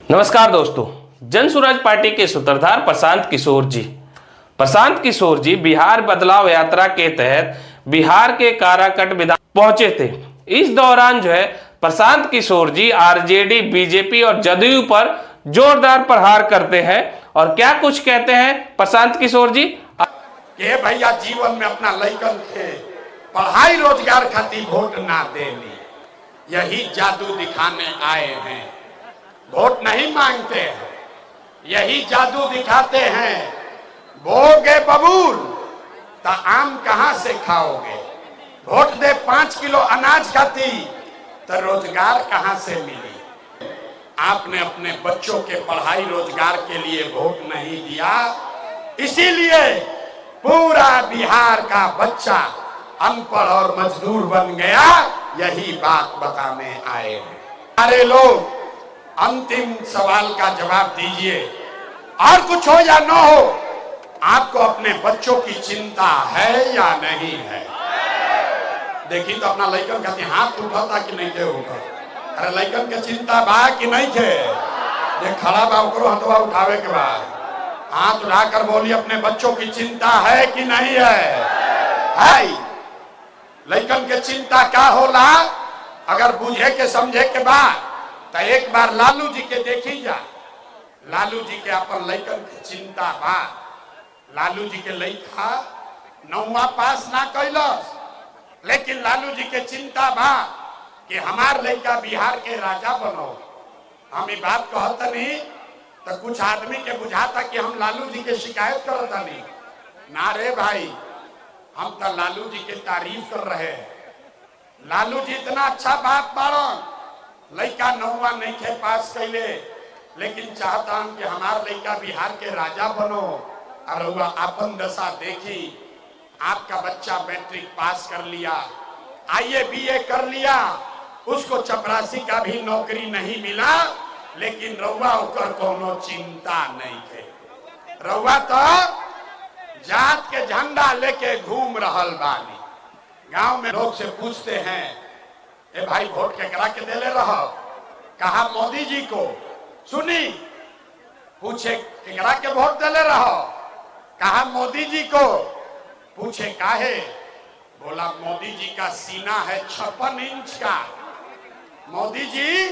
नमस्कार दोस्तों, जन स्वराज पार्टी के सूत्रधार प्रशांत किशोर जी बिहार बदलाव यात्रा के तहत बिहार के काराकट विधान पहुंचे थे। इस दौरान जो है प्रशांत किशोर जी आरजेडी, बीजेपी और जदयू पर जोरदार प्रहार करते हैं। और क्या कुछ कहते हैं प्रशांत किशोर जी के भैया जीवन में अपना लइकन के पढ़ाई रोजगार खातिर वोट ना देनी, यही जादू दिखाने आए हैं। वोट नहीं मांगते हैं, यही जादू दिखाते हैं। बोगे बबूल तो आम कहां से खाओगे, वोट दे 5 किलो अनाज खाती तो रोजगार कहां से मिली। आपने अपने बच्चों के पढ़ाई रोजगार के लिए वोट नहीं दिया, इसीलिए पूरा बिहार का बच्चा अनपढ़ और मजदूर बन गया। यही बात बताने आए हैं। सारे लोग अंतिम सवाल का जवाब दीजिए, और कुछ हो या न हो, आपको अपने बच्चों की चिंता है या नहीं है? देखिए तो अपना लइकन कहते हाथ उठाता कि नहीं के उठा। अरे लइकन के चिंता बा कि नहीं के? जे खड़ा बा ओकरो हथवा उठावे के बाद हाथ उठाकर बोली अपने बच्चों की चिंता है कि नहीं है? लइकन के चिंता क्या होला? अगर बुझे के समझे के बाद तो एक बार लालू जी के देखी जा। लालू जी के अपन लइकन की चिंता बा। लालू जी के लइका 9वां पास ना कैलस, लेकिन लालू जी के चिंता बा कि हमार लइका बिहार के राजा बनो। हम ये बात कहता नहीं तो कुछ आदमी के बुझाता कि हम लालू जी के शिकायत करता नहीं ना रे भाई, हम तो लालू जी के तारीफ कर रहे हैं। लालू जी इतना अच्छा बात बाड़न, लइका 9वां नहीं थे पास कैले, लेकिन चाहता हम कि हमार लइका बिहार के राजा बनो। और वह अपन दशा देखी, आपका बच्चा मैट्रिक पास कर लिया, आईए बीए कर लिया, उसको चपरासी का भी नौकरी नहीं मिला, लेकिन रउआ ओकर कोनो चिंता नहीं थे। रउआ तो जात के झंडा लेके घूम रहल बानी। गांव में लोग से पूछते हैं, ए भाई वोट केकरा के देले रहो? कहा मोदी जी को। सुनी पूछे केकरा के वोट देले रहो? कहा मोदी जी को। पूछे काहे? बोला मोदी जी का सीना है 56 इंच का। मोदी जी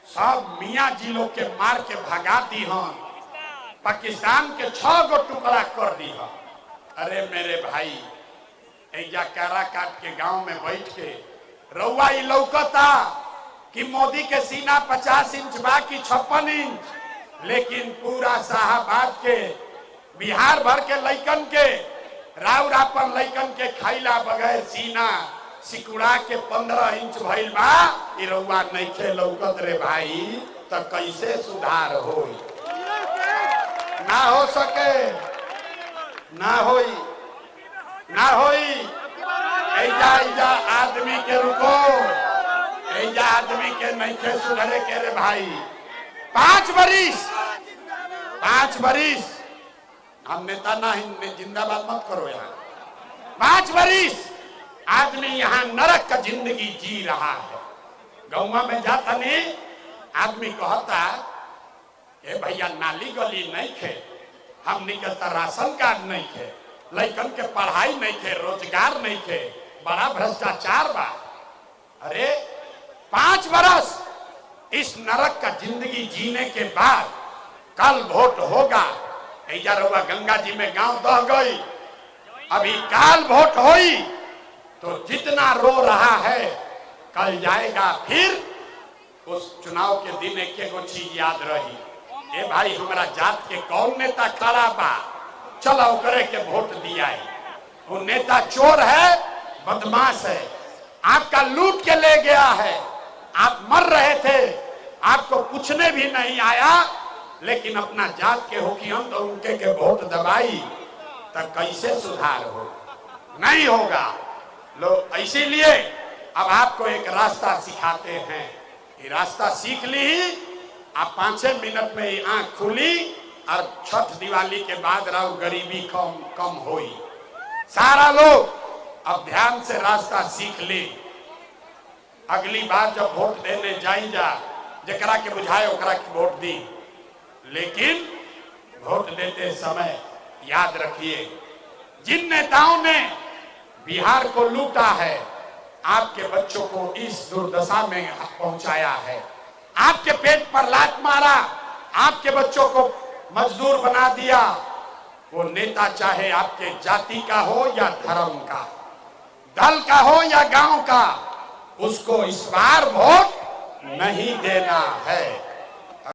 सब मियां जी लोग के मार के भगा दी हन, पाकिस्तान के 6 गो टुकड़ा कर दी हन। अरे मेरे भाई, ऐजा काराकाट के गांव में बैठ के रउआ ई लौकता कि मोदी के सीना 50 इंच बा कि 56 इंच, लेकिन पूरा शाहबाद के बिहार भर के लइकन के राउर अपन लइकन के खैला बगैर सीना सिकुड़ा के 15 इंच भइल बा। ई रउआ नइखे लौकत रे भाई, तो कैसे सुधार होई? ना हो सके, ना होई, ना होई। ऐजा आदमी के रुको, ऐजा आदमी के नहीं के सुधरे के रे भाई। 5 बरिस हम नेता ना जिंदाबाद मत करो यहाँ। 5 बरिस आदमी यहाँ नरक का जिंदगी जी रहा है। गाँव में जाता नहीं, आदमी कहता ए भैया नाली गली नहीं थे, हम निकलता राशन कार्ड नहीं थे, लइकन के पढ़ाई नहीं थे, रोजगार नहीं थे, बड़ा भ्रष्टाचार बा। अरे 5 बरस इस नरक का जिंदगी जीने के बाद कल वोट होगा। ऐजा रउआ गंगा जी में गांव दह गई, अभी काल वोट होई तो जितना रो रहा है कल जाएगा फिर। उस चुनाव के दिन एक चीज याद रही, ए भाई हमारा जात के कौन नेता खड़ा बा, चलो करे के वोट दिया। वो नेता चोर है, बदमाश है, आपका लूट के ले गया है, आप मर रहे थे, आपको पूछने भी नहीं आया, लेकिन अपना जात के हो कि हम तो उनके के वोट दबाई, तब कैसे सुधार हो? नहीं होगा। लोग इसीलिए अब आपको एक रास्ता सिखाते हैं, ये रास्ता सीख ली, आप 5 मिनट में आंख खुली और छठ दिवाली के बाद राव गरीबी कम होई। सारा लोग अब ध्यान से रास्ता सीख ले। अगली बार जब वोट देने जाई जा जकरा के बुझाए ओकरा के वोट दी, लेकिन वोट देते समय याद रखिए जिन नेताओं ने बिहार को लूटा है, आपके बच्चों को इस दुर्दशा में पहुंचाया है, आपके पेट पर लात मारा, आपके बच्चों को मजदूर बना दिया, वो नेता चाहे आपके जाति का हो या धर्म का, दल का हो या गांव का, उसको इस बार वोट नहीं देना है।